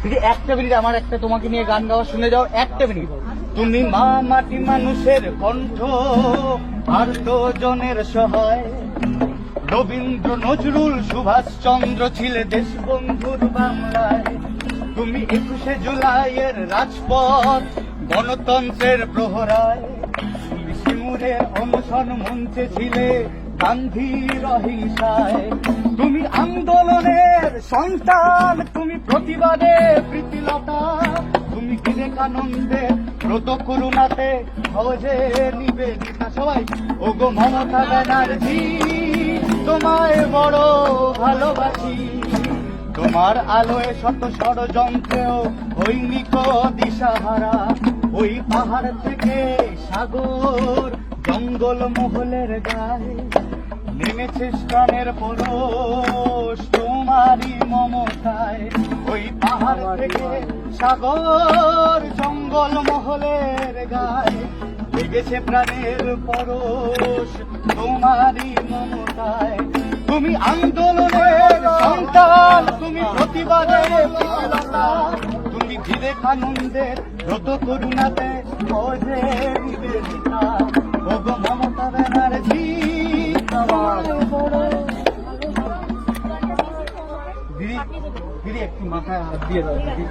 দিদি একটা মিনিট আমার একটা তোমাকে নিয়ে গান গাওয়া শুনে যাও, একটা মিনিট। তুমি মা মাটি মানুষের কণ্ঠ, আর তো জনের সহায়। রবীন্দ্র নজরুল সুভাষচন্দ্র ছিলে দেশবন্ধুর বাংলায়। তুমি 21শে জুলাইয়ের রাজপথ, গণতন্ত্রের প্রহরায়। তুমি সিঙ্গুরের অনশন মঞ্চে ছিলে গান্ধীর অহিংসায়। তুমি আন্দোলনের সন্তান, তুমি প্রতিবাদে প্রীতিলতা। তুমি বিবেকানন্দের ব্রত করুণাতে সহজে নিবেদিতা। সবাই ওগো মমতা ব্যানার্জি, তোমায় বড় ভালোবাসি। তোমার আলোয় শত ষড়যন্ত্রেও হৈনিক দিশাহারা। ওই পাহাড় থেকে সাগর, জঙ্গল মহলের গায়ে নেমেছে প্রাণের পরশ তোমারই মমতায়। ওই পাহাড় থেকে সাগর, জঙ্গল মহলের গায়ে লেগেছে প্রাণের পরশ তোমারই মমতায়। তুমি আন্দোলনের সন্তান, তুমি প্রতিবাদের প্রতিলতা। তুমি বিবেকানন্দের ব্রত করুণাতে সহজে নিবেদিতা। ওগো মমতা ব্যানার্জি, দিদি দিদি একটু মাথায় হাত দিয়ে দাও দিদি।